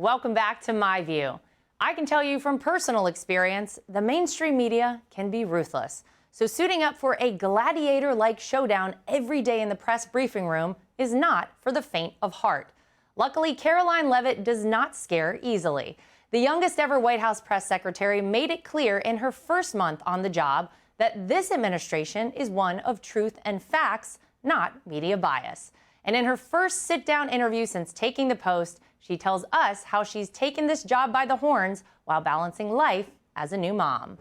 Welcome back to My View. I can tell you from personal experience, the mainstream media can be ruthless. So suiting up for a gladiator-like showdown every day in the press briefing room is not for the faint of heart. Luckily, Karoline Leavitt does not scare easily. The youngest ever White House press secretary made it clear in her first month on the job that this administration is one of truth and facts, not media bias. And in her first sit-down interview since taking the post, she tells us how she's taken this job by the horns while balancing life as a new mom.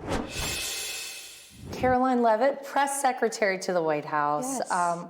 Karoline Leavitt, press secretary to the White House. Yes.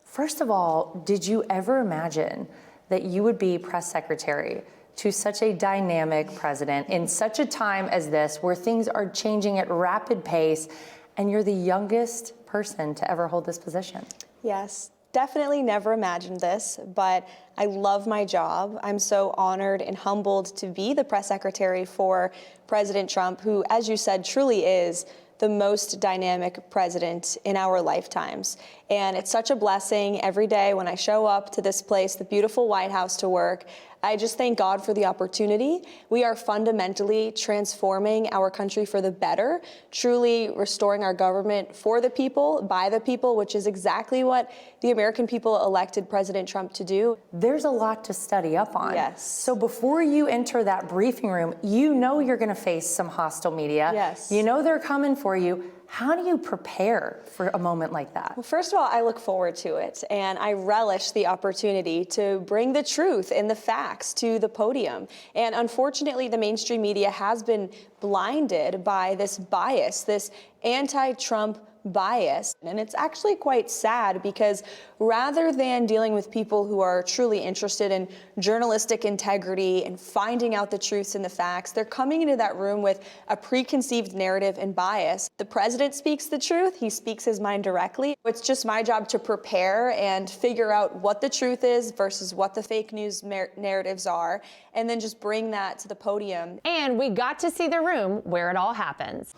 First of all, did you ever imagine that you would be press secretary to such a dynamic president in such a time as this, where things are changing at rapid pace, and you're the youngest person to ever hold this position? Yes, definitely never imagined this, but I love my job. I'm so honored and humbled to be the press secretary for President Trump, who, as you said, truly is the most dynamic president in our lifetimes. And it's such a blessing every day when I show up to this place, the beautiful White House, to work. I just thank God for the opportunity. We are fundamentally transforming our country for the better, truly restoring our government for the people, by the people, which is exactly what the American people elected President Trump to do. There's a lot to study up on. Yes. So before you enter that briefing room, you know you're going to face some hostile media. Yes. You know they're coming for you. How do you prepare for a moment like that? Well, first of all, I look forward to it, and I relish the opportunity to bring the truth and the facts to the podium. And unfortunately, the mainstream media has been blinded by this bias, this anti-Trump bias. And it's actually quite sad, because rather than dealing with people who are truly interested in journalistic integrity and finding out the truths and the facts, they're coming into that room with a preconceived narrative and bias. The president speaks the truth. He speaks his mind directly. It's just my job to prepare and figure out what the truth is versus what the fake news narratives are, and then just bring that to the podium. And we got to see the room where it all happens.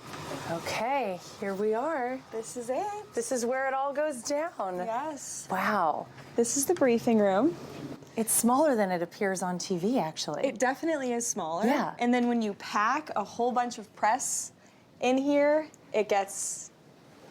Okay, here we are. This is it. This is where it all goes down. Yes. Wow. This is the briefing room. It's smaller than it appears on TV, actually. It definitely is smaller. Yeah. And then when you pack a whole bunch of press in here, it gets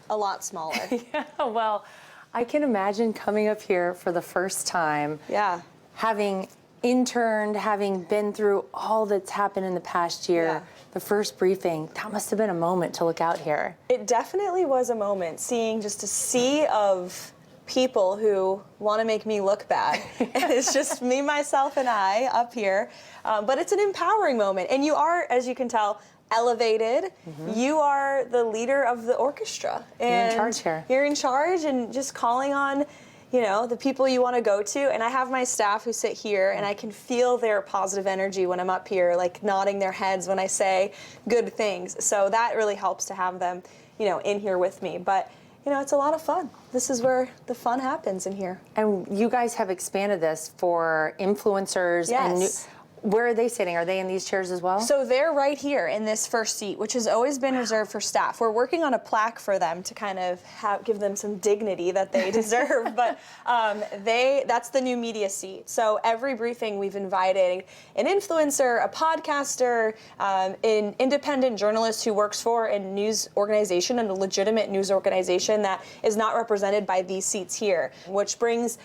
a lot smaller. Yeah, well, I can imagine coming up here for the first time, Yeah. having interned, having been through all that's happened in the past year, Yeah. the first briefing, that must have been a moment to look out here. It definitely was a moment, seeing just a sea of people who want to make me look bad. And it's just me, myself, and I up here. But it's an empowering moment. And you are, as you can tell, elevated. You are the leader of the orchestra. And in charge here. You're in charge, and just calling on, you know, the people you want to go to. And I have my staff who sit here, and I can feel their positive energy when I'm up here, like nodding their heads when I say good things. So that really helps to have them, you know, in here with me. But, you know, it's a lot of fun. This is where the fun happens in here. And you guys have expanded this for influencers. Yes. And where are they sitting? Are they in these chairs as well? So they're right here in this first seat, which has always been reserved for staff. We're working on a plaque for them to kind of give them some dignity that they deserve. But that's the new media seat. So every briefing we've invited an influencer, a podcaster, an independent journalist who works for a news organization, and a legitimate news organization that is not represented by these seats here, which brings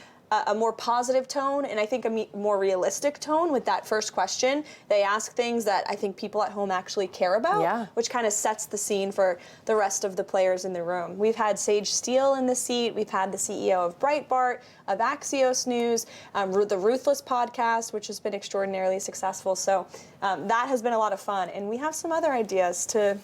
a more positive tone, and I think a more realistic tone with that first question. They ask things that I think people at home actually care about, which kind of sets the scene for the rest of the players in the room. We've had Sage Steele in the seat. We've had the CEO of Breitbart, of Axios News, the Ruthless podcast, which has been extraordinarily successful. So that has been a lot of fun, and we have some other ideas to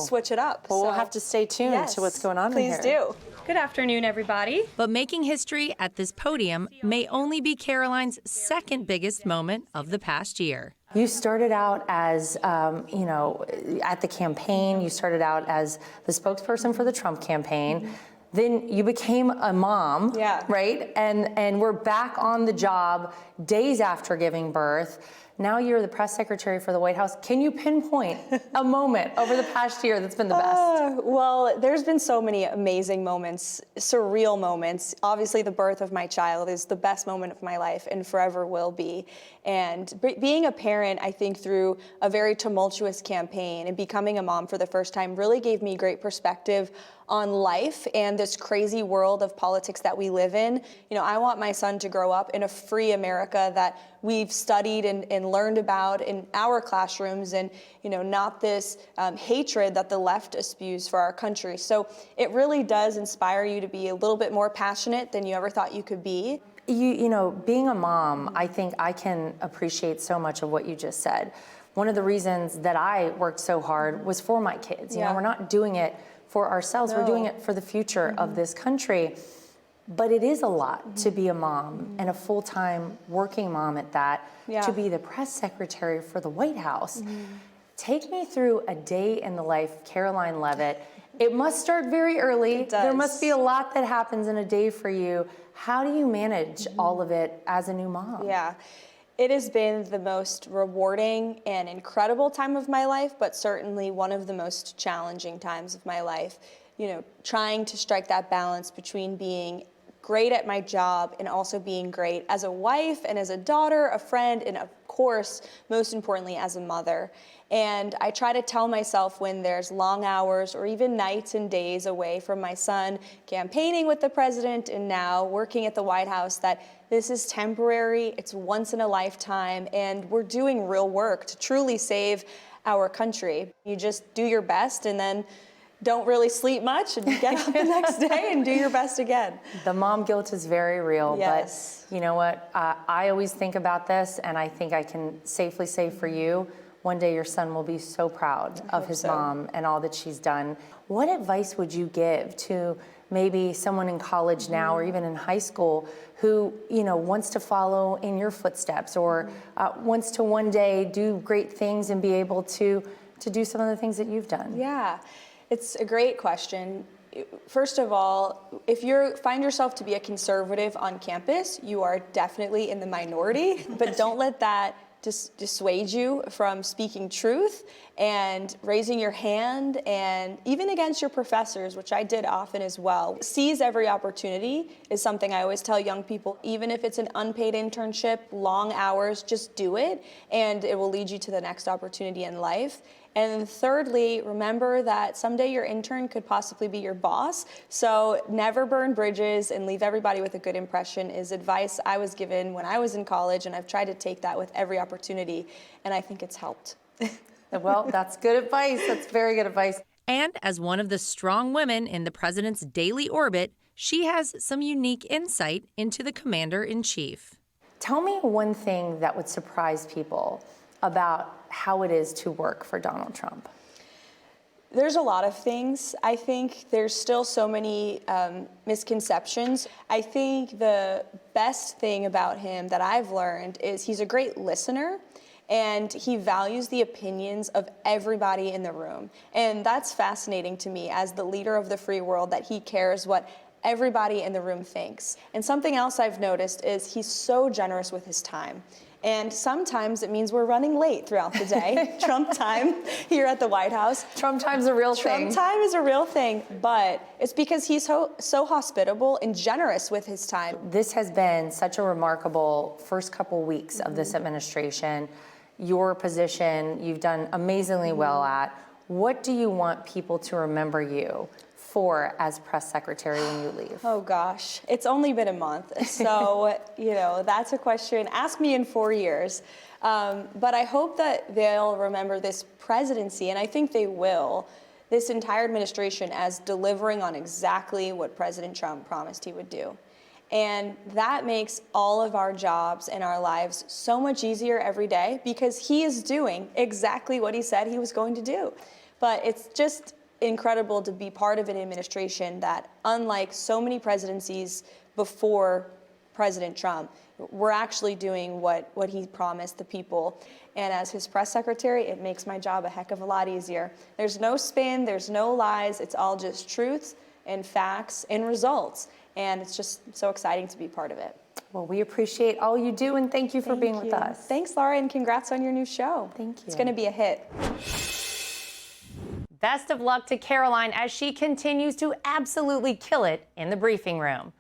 switch it up. Well, we'll have to stay tuned to what's going on in here. Please do. Good afternoon, everybody. But making history at this podium may only be Karoline's second biggest moment of the past year. You started out as, you know, at the campaign. You started out as the spokesperson for the Trump campaign. Then you became a mom, right? And we're back on the job days after giving birth. Now you're the press secretary for the White House. Can you pinpoint a moment over the past year that's been the best? Well, there's been so many amazing moments, surreal moments. Obviously, the birth of my child is the best moment of my life and forever will be. And being a parent, I think through a very tumultuous campaign and becoming a mom for the first time really gave me great perspective on life and this crazy world of politics that we live in. You know, I want my son to grow up in a free America that we've studied and learned about in our classrooms, and you know, not this hatred that the left spews for our country. So it really does inspire you to be a little bit more passionate than you ever thought you could be. You know, being a mom, I think I can appreciate so much of what you just said. One of the reasons that I worked so hard was for my kids. You know, we're not doing it for ourselves, we're doing it for the future of this country. But it is a lot to be a mom and a full-time working mom at that, to be the press secretary for the White House. Take me through a day in the life of Karoline Leavitt. It must start very early. It does. There must be a lot that happens in a day for you. How do you manage all of it as a new mom? Yeah. It has been the most rewarding and incredible time of my life, but certainly one of the most challenging times of my life. You know, trying to strike that balance between being great at my job and also being great as a wife and as a daughter, a friend, and of course, most importantly, as a mother. And I try to tell myself when there's long hours or even nights and days away from my son campaigning with the president and now working at the White House that this is temporary, it's once in a lifetime, and we're doing real work to truly save our country. You just do your best and then don't really sleep much and get up the next day and do your best again. The mom guilt is very real, Yes. but you know what? I always think about this, and I think I can safely say for you, one day your son will be so proud of his mom and all that she's done. What advice would you give to maybe someone in college now or even in high school who, you know, wants to follow in your footsteps or wants to one day do great things and be able to do some of the things that you've done? Yeah. It's a great question. First of all, if you find yourself to be a conservative on campus, you are definitely in the minority, but don't let that dissuade you from speaking truth and raising your hand, and even against your professors, which I did often as well. Seize every opportunity is something I always tell young people. Even if it's an unpaid internship, long hours, just do it, and it will lead you to the next opportunity in life. And thirdly, remember that someday your intern could possibly be your boss. So never burn bridges and leave everybody with a good impression is advice I was given when I was in college, and I've tried to take that with every opportunity, and I think it's helped. Well, that's good advice. That's very good advice. And as one of the strong women in the president's daily orbit, she has some unique insight into the commander-in-chief. Tell me one thing that would surprise people about how it is to work for Donald Trump. There's a lot of things. I think there's still so many misconceptions. I think the best thing about him that I've learned is he's a great listener, and he values the opinions of everybody in the room. And that's fascinating to me as the leader of the free world, that he cares what everybody in the room thinks. And something else I've noticed is he's so generous with his time. And sometimes it means we're running late throughout the day. Trump time here at the White House. Trump time's a real thing. Trump time is a real thing, but it's because he's so hospitable and generous with his time. This has been such a remarkable first couple weeks of this administration. Your position, you've done amazingly well at. What do you want people to remember you for as press secretary when you leave? Oh gosh, it's only been a month. So, you know, that's a question. Ask me in 4 years. But I hope that they'll remember this presidency, and I think they will, this entire administration, as delivering on exactly what President Trump promised he would do. And that makes all of our jobs and our lives so much easier every day because he is doing exactly what he said he was going to do. But it's just incredible to be part of an administration that, unlike so many presidencies before President Trump, we're actually doing what he promised the people. And as his press secretary, it makes my job a heck of a lot easier. There's no spin, there's no lies, it's all just truth, in facts, in results. And it's just so exciting to be part of it. Well, we appreciate all you do, and thank you for being with us. Thanks, Lara, and congrats on your new show. Thank you. It's going to be a hit. Best of luck to Karoline as she continues to absolutely kill it in the briefing room.